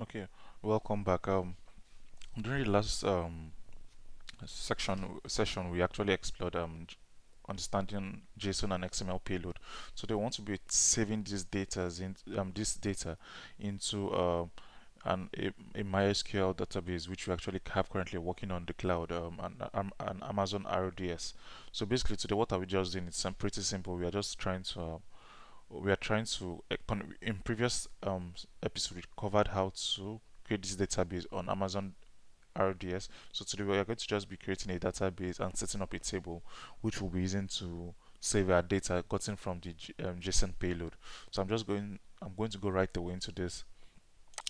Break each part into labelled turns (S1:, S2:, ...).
S1: Okay, welcome back. During the last session, we actually explored understanding JSON and XML payload. So they want to be saving this data into a MySQL database, which we actually have currently working on the cloud, an Amazon RDS. So basically, today what are we just doing? It's pretty simple. We are trying to in previous episode we covered how to create this database on Amazon RDS. So today we are going to just be creating a database and setting up a table which we'll be using to save our data gotten from the JSON payload. So I'm going to go right away into this.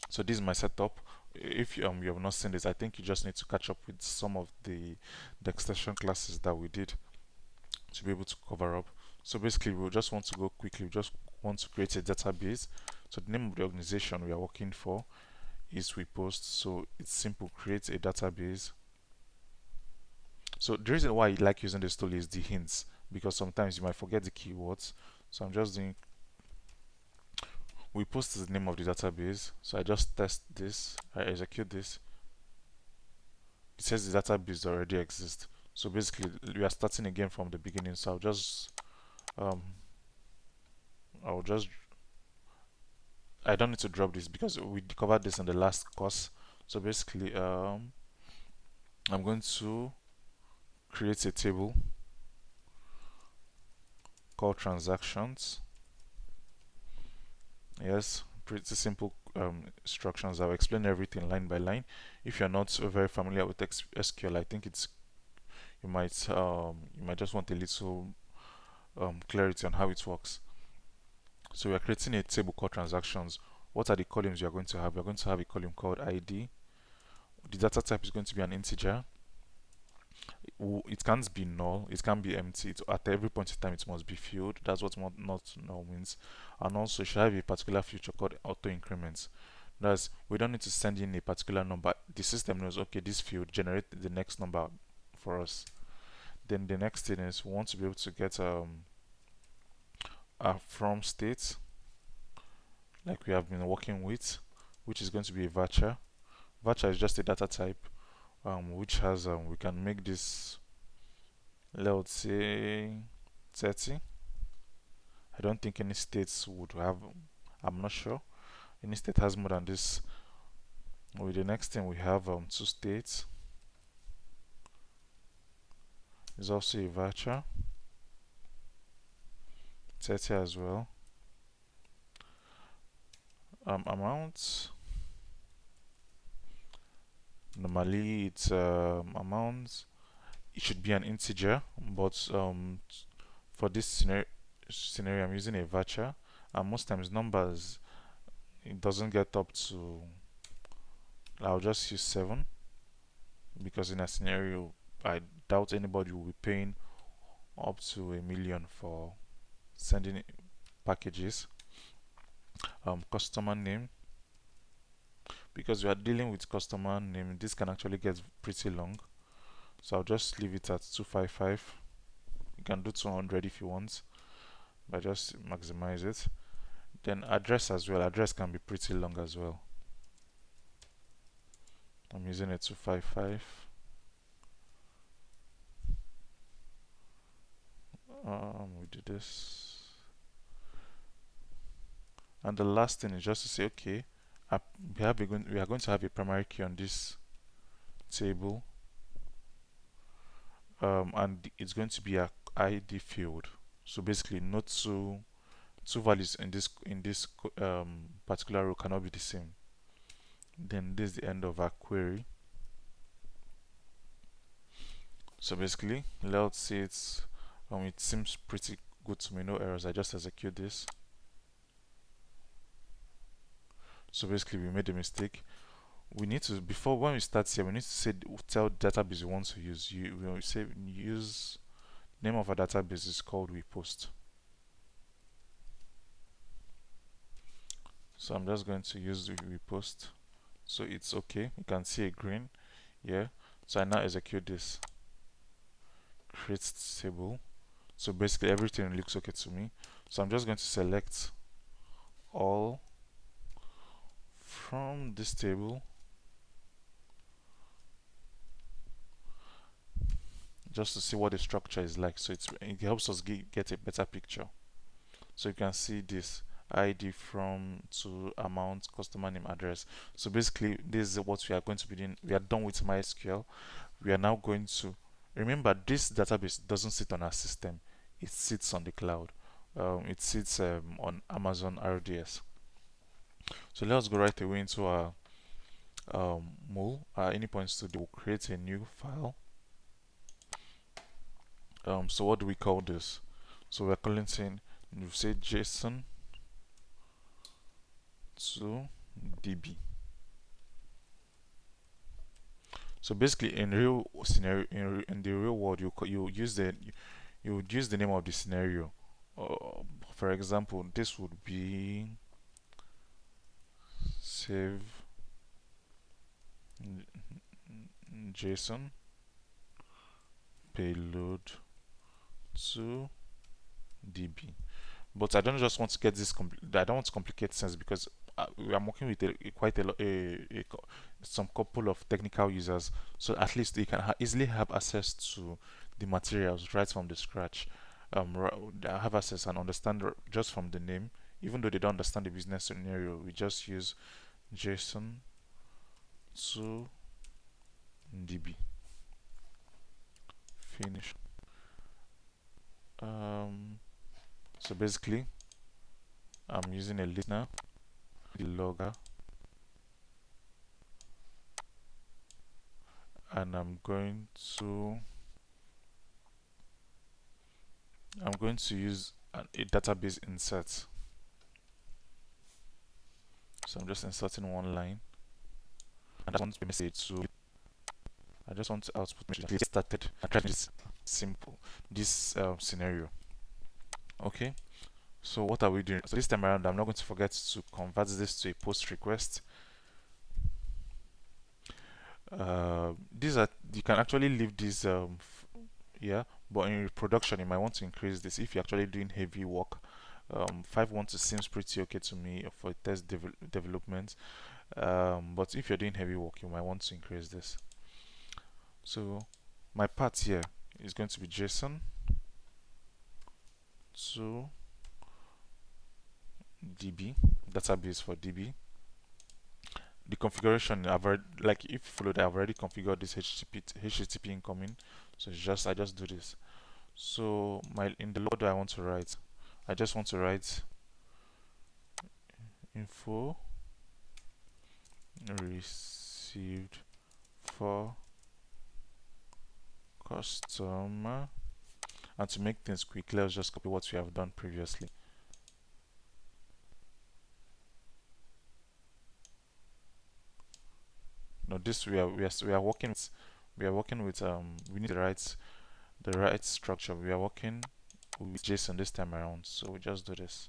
S1: So this is my setup. If you have not seen this, I think you just need to catch up with some of the extension classes that we did to be able to cover up. So basically, we'll just want to go quickly. We just want to create a database. So the name of the organization we are working for is WePost. So it's simple. Create a database. So the reason why I like using this tool is the hints, because sometimes you might forget the keywords. So I'm just doing WePost is the name of the database. So I just test this. I execute this. It says the database already exists. So basically, we are starting again from the beginning. So um, I'll just I don't need to drop this because we covered this in the last course. So basically, I'm going to create a table called transactions. Yes, pretty simple instructions. I'll explain everything line by line. If you're not very familiar with SQL, I think you might just want a little clarity on how it works. So we are creating a table called transactions. What are the columns you are going to have? You're going to have a column called ID. The data type is going to be an integer. It can't be null, it can be empty. At every point in time it must be filled. That's what not null means. And also it should have a particular feature called auto increments. That's we don't need to send in a particular number. The system knows, okay, this field generate the next number for us. Then the next thing is we want to be able to get a from state like we have been working with, which is going to be a varchar. Varchar is just a data type which has we can make this, let's say, 30. I don't think any states would have, I'm not sure any state has more than this. With the next thing we have two states is also a varchar, 30 as well. Amount, normally it's amount, it should be an integer, but for this scenario I'm using a varchar, and most times numbers it doesn't get up to, I'll just use 7 because in a scenario I doubt anybody will be paying up to 1 million for sending packages. Customer name, because we are dealing with customer name, this can actually get pretty long, so I'll just leave it at 255. You can do 200 if you want, but just maximize it. Then address as well, address can be pretty long as well. I'm using a 255. We do this, and the last thing is just to say, okay, we are going to have a primary key on this table, and it's going to be a ID field. So basically, no two values in this particular row cannot be the same. Then this is the end of our query. So basically, let's say it seems pretty good to me, no errors. I just execute this. So basically, we made a mistake. We need to, before when we start here, we need to say tell database you want to use. We say use name of our database is called WePost. So I'm just going to use the WePost. So it's okay. You can see a green. Yeah. So I now execute this. Create table. So basically everything looks okay to me. So I'm just going to select all from this table, just to see what the structure is like. So it helps us get a better picture. So you can see this ID from to amount, customer name, address. So basically, this is what we are going to be doing. We are done with MySQL. We are now going to remember this database doesn't sit on our system, it sits on the cloud. It sits on Amazon RDS. So let's go right away into our Mule. Any points to do, create a new file. So what do we call this? So we're calling saying you say JSON to DB. So basically, in real scenario, in the real world, you would use the name of the scenario. For example, this would be save JSON payload to DB. But I don't just want to get this. I don't want to complicate things because I'm working with quite a lot, some couple of technical users, so at least they can easily have access to the materials right from the scratch. Have access and understand just from the name, even though they don't understand the business scenario. We just use JSON to DB. Finish. Um, so basically, I'm using a listener, the logger, and I'm going to use a database insert. So I'm just inserting one line, and I want the message. So I just want to output message. Get started and try this simple scenario. Okay. So what are we doing? So this time around, I'm not going to forget to convert this to a post request. These are you can actually leave this yeah, but in production you might want to increase this if you're actually doing heavy work. 512 seems pretty okay to me for test development, but if you're doing heavy work you might want to increase this. So my part here is going to be JSON to DB, database for DB. The configuration I've already, like if you followed, I've already configured this HTTP incoming, so it's just I just do this. So my in the loader I want to write, I just want to write info received for customer, and to make things quick, let's just copy what we have done previously. Now this we are working with we need the right structure. We are working with JSON this time around, so we just do this.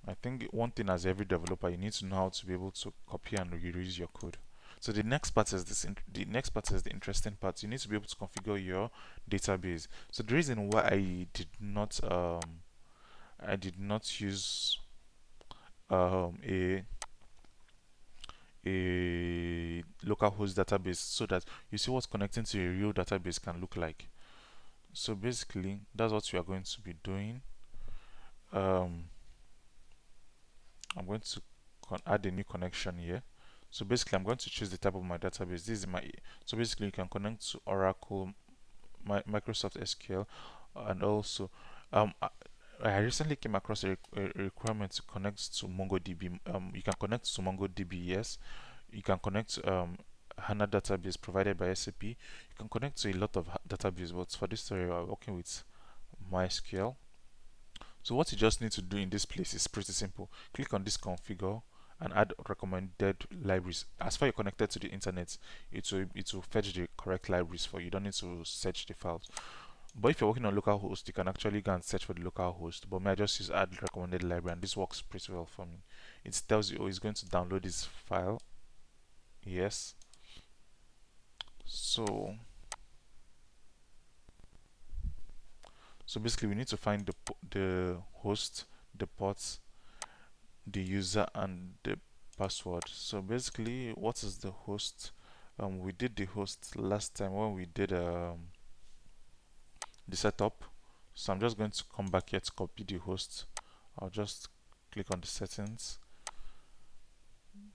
S1: I think one thing as every developer, you need to know how to be able to copy and reuse your code. So the next part is the next part is the interesting part. You need to be able to configure your database. So the reason why I did not use a localhost database, so that you see what connecting to a real database can look like. So basically, that's what we are going to be doing. Um, I'm going to add a new connection here. So basically, I'm going to choose the type of my database. This is my so basically you can connect to Oracle, Microsoft SQL, and also I recently came across a requirement to connect to MongoDB. You can connect to MongoDB, yes. You can connect to HANA database provided by SAP. You can connect to a lot of database, but for this story, we're working with MySQL. So what you just need to do in this place is pretty simple. Click on this configure and add recommended libraries. As far you're connected to the internet, it will fetch the correct libraries for you. You don't need to search the files. But if you're working on localhost, you can actually go and search for the localhost. But may I just use add recommended library, and this works pretty well for me. It tells you, oh, it's going to download this file. Yes. So basically, we need to find the host, the ports, the user and the password. So basically, what is the host? We did the host last time when we did the setup. So I'm just going to come back here to copy the host. I'll just click on the settings.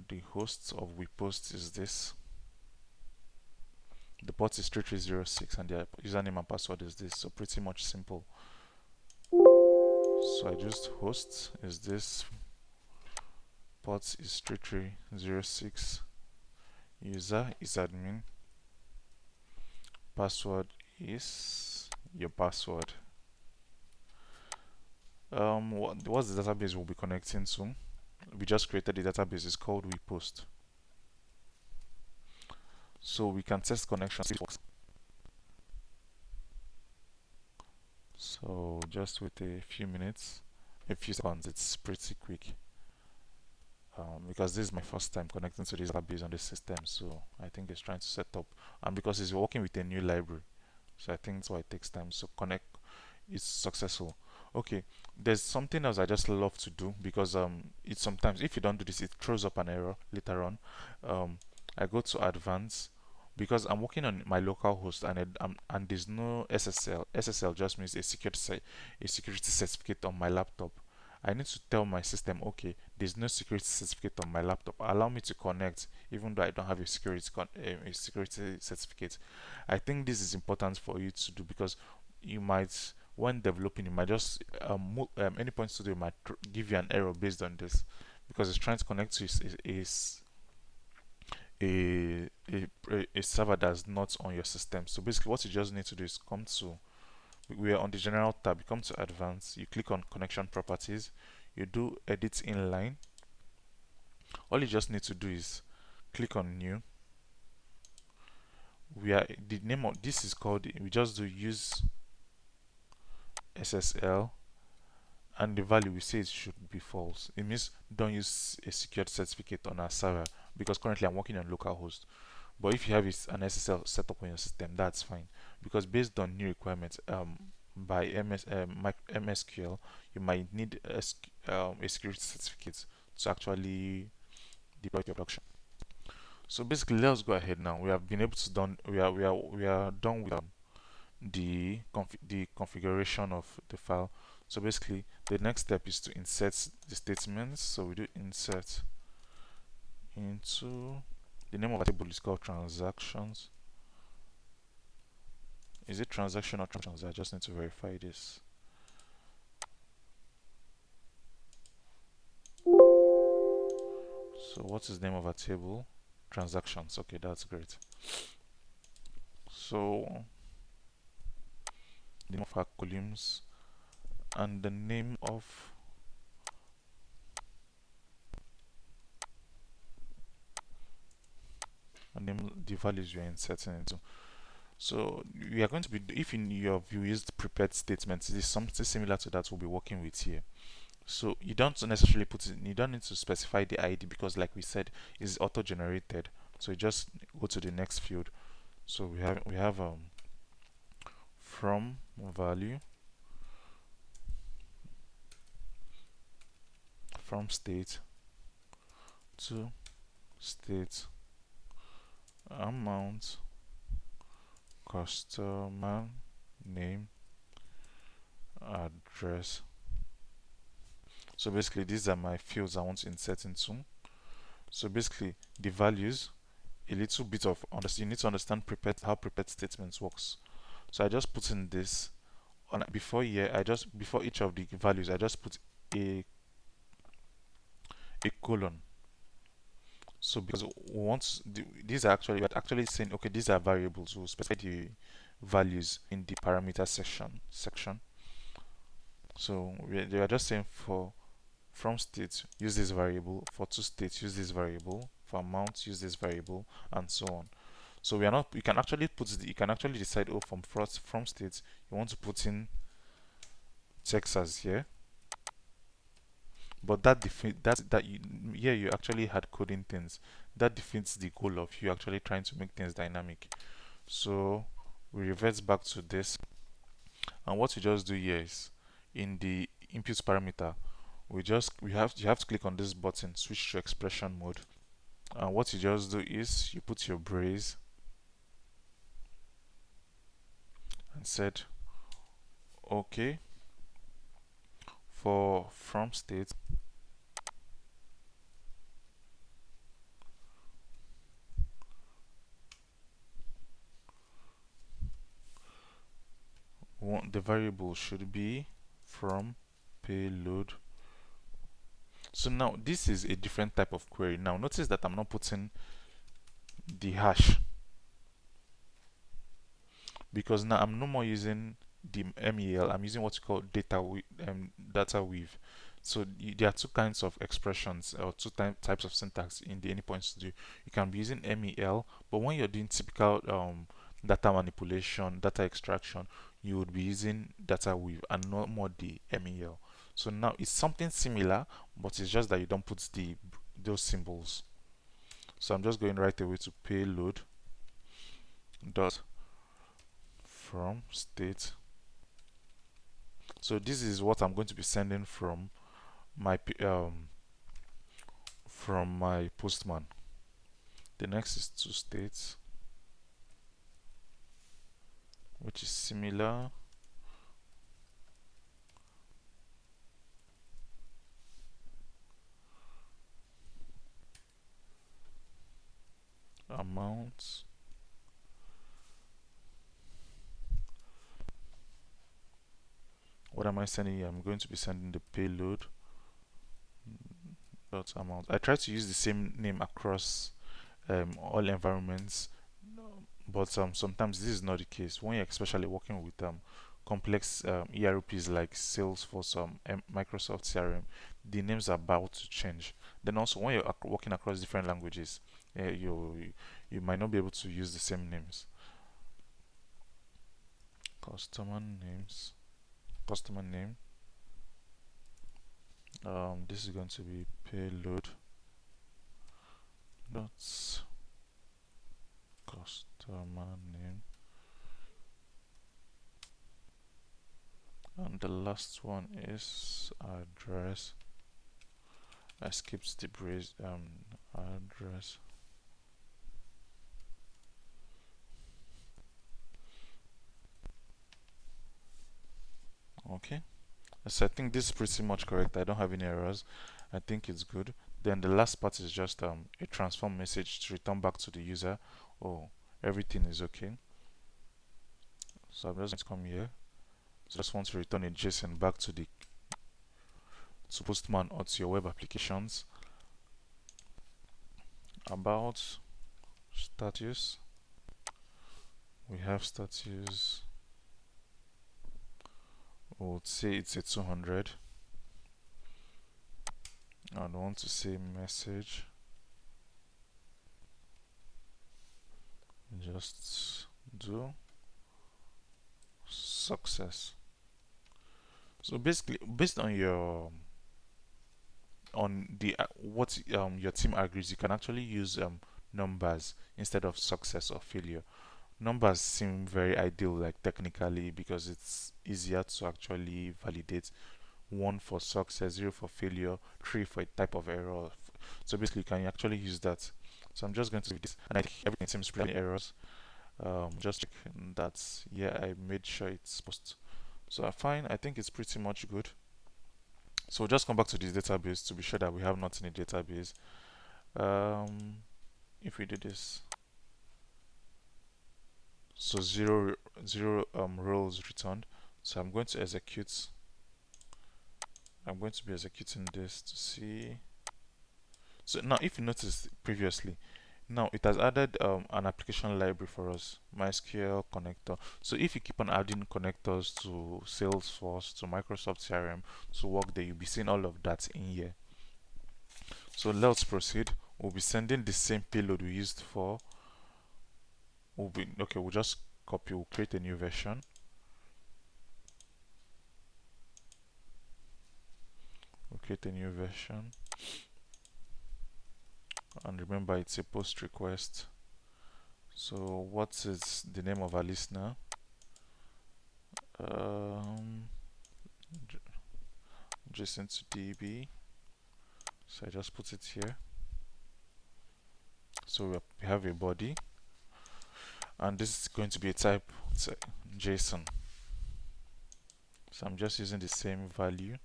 S1: The host of WePost is this. The port is 3306 and the username and password is this. So pretty much simple. So I just host is this. Port is 3306. User is admin. Password is your password. What's the database we'll be connecting to? We just created the database. It's called WePost. So we can test connection. See if it works. So just wait a few minutes, a few seconds. It's pretty quick. Because this is my first time connecting to this database on this system, so I think it's trying to set up, and because it's working with a new library, so I think that's why it takes time. So connect, it's successful. Okay, there's something else I just love to do because it sometimes if you don't do this, it throws up an error later on. I go to advanced because I'm working on my local host and there's no SSL. SSL just means a security certificate on my laptop. I need to tell my system, okay, there's no security certificate on my laptop. Allow me to connect, even though I don't have a security certificate. I think this is important for you to do because you might, when developing, you might just Anypoint Studio might give you an error based on this because it's trying to connect to a server that's not on your system. So basically, what you just need to do is come to we are on the general tab. You come to advanced, you click on connection properties, you do edit inline. All you just need to do is click on new. We are the name of this is called, we just do use SSL, and the value we say it should be false. It means don't use a secured certificate on our server because currently I'm working on localhost. But if you have an SSL set up on your system, that's fine because based on new requirements by MSQL, you might need a security certificate to actually deploy your production. So basically, let's go ahead now. We have been able to done. We are done with the configuration of the file. So basically, the next step is to insert the statements. So we do insert into the name of a table is called transactions. Is it transaction or transactions? I just need to verify this. So what is the name of our table? Transactions. Okay, that's great. So the name of our columns and the name of the values you are inserting into. So we are going to be, if in your view used prepared statements, it is something similar to that we'll be working with here. So you don't necessarily put it, you don't need to specify the ID because like we said, it's auto-generated. So you just go to the next field. So we have from value, from state to state, amount, customer name, address. So basically these are my fields I want to insert into. So basically the values, a little bit of you need to understand how prepared statements works. So I just put in this on before here. Before each of the values I just put a colon. So because once these are actually, we're actually saying okay, these are variables, we'll specify the values in the parameter section. So they are just saying for from state use this variable, for to state use this variable, for amount use this variable, and so on. So we are not, you can actually you can actually decide, oh, from state you want to put in Texas here, but here you actually had coding things that defeats the goal of you actually trying to make things dynamic. So we revert back to this, and what you just do here is in the input parameter you have to click on this button, switch to expression mode, and what you just do is you put your brace and said okay for from state. The variable should be from payload. So now this is a different type of query. Now notice that I'm not putting the hash, because now I'm no more using the MEL. I'm using what you call data weave. So there are two kinds of expressions or two types of syntax in the anypoint studio. You can be using MEL, but when you're doing typical data manipulation, data extraction, you would be using data weave and not more the MEL. So now it's something similar, but it's just that you don't put those symbols. So I'm just going right away to payload dot from state. So this is what I'm going to be sending my from my postman. The next is to state, which is similar. Amount. What am I sending here? I'm going to be sending the payload dot amount. I try to use the same name across all environments, but sometimes this is not the case when you're especially working with complex ERPs like Salesforce, Microsoft CRM. The names are about to change. Then also when you're working across different languages, you might not be able to use the same names. Customer names, customer name. This is going to be payload dot customer name, and the last one is address. I skipped the brace. Address. Okay, so I think this is pretty much correct. I don't have any errors. I think it's good. Then the last part is just a transform message to return back to the user. Oh, everything is okay. So I'm just going to come here. So just want to return a JSON back to the to Postman or to your web applications. About status. We have status. We'll say it's a 200. I want to say message. Just do success. So basically, based on the what your team agrees, you can actually use numbers instead of success or failure. Numbers seem very ideal, like technically, because it's easier to actually validate. One for success, zero for failure, three for a type of error. So basically, you can actually use that. So I'm just going to do this, and I think everything seems pretty errors. Just check that. Yeah, I made sure it's supposed. So I find I think it's pretty much good. So we'll just come back to this database to be sure that we have nothing in the database. Um, if we do this, so zero rows returned. So I'm going to execute. I'm going to be executing this to see. So now, if you noticed previously, now it has added an application library for us, MySQL connector. So if you keep on adding connectors to Salesforce, to Microsoft CRM, to Workday, you'll be seeing all of that in here. So let's proceed. We'll be sending the same payload we used for. We'll just copy. We'll create a new version. We'll create a new version, and remember it's a post request. So what is the name of our listener? Um, JSON to DB. So I just put it here. So we have a body, and this is going to be a type JSON. So I'm just using the same value.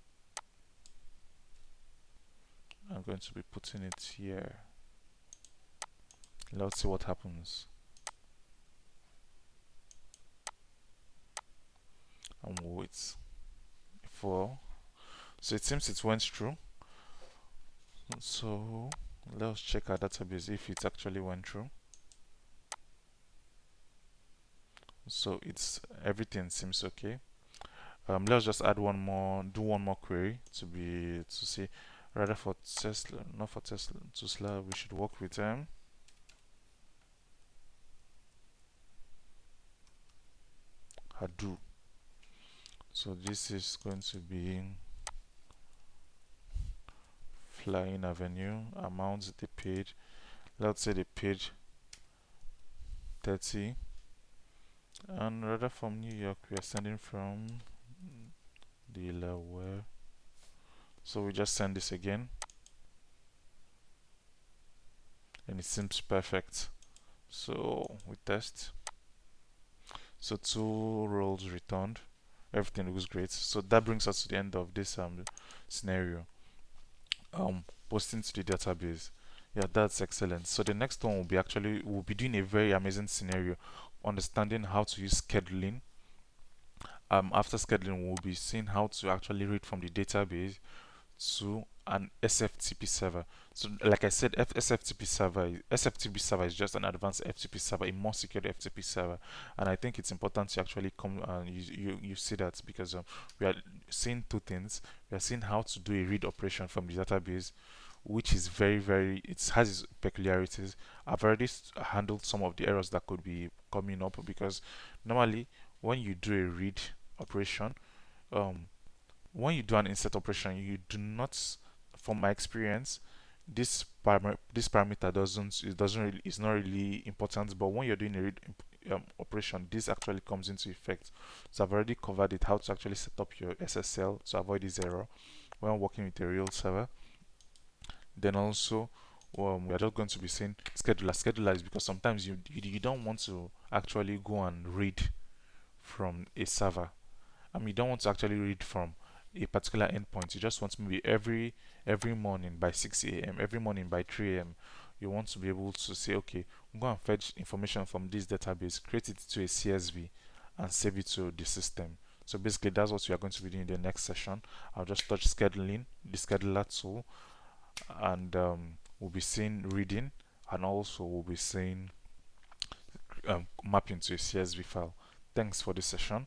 S1: I'm going to be putting it here. Let's see what happens. And we'll wait for. So it seems it went through. So let's check our database if it actually went through. So it's everything seems okay. Let's just add one more, do one more query to see rather for Tesla, not for Tesla. We should work with Hadoop. So this is going to be Flying Avenue, amount they paid. Let's say they paid 30, and rather from New York we are sending from Delaware. So we just send this again, and it seems perfect. So we test. So 2 roles returned. Everything looks great. So that brings us to the end of this scenario. Posting to the database. Yeah, that's excellent. So the next one will be we'll be doing a very amazing scenario, understanding how to use scheduling. After scheduling, we'll be seeing how to actually read from the database to an SFTP server. So, like I said, SFTP server is just an advanced FTP server, a more secure FTP server, and I think it's important to actually come and you see that because we are seeing two things. We are seeing how to do a read operation from the database, which is very it has its peculiarities. I've already handled some of the errors that could be coming up because normally when you do a read operation, um, when you do an insert operation, you do not, from my experience, this parameter doesn't really is not really important. But when you're doing a read operation, this actually comes into effect. So I've already covered it, how to actually set up your SSL to avoid this error when working with a real server. Then also, we are just going to be saying scheduler. Scheduler is because sometimes you don't want to actually go and read from a server. You don't want to actually read from a particular endpoint. You just want maybe every morning by 6 a.m., every morning by 3 a.m. You want to be able to say, okay, go and fetch information from this database, create it to a CSV, and save it to the system. So basically, that's what we are going to be doing in the next session. I'll just touch scheduling, the scheduler tool, and we'll be seeing reading, and also we'll be seeing mapping to a CSV file. Thanks for this session.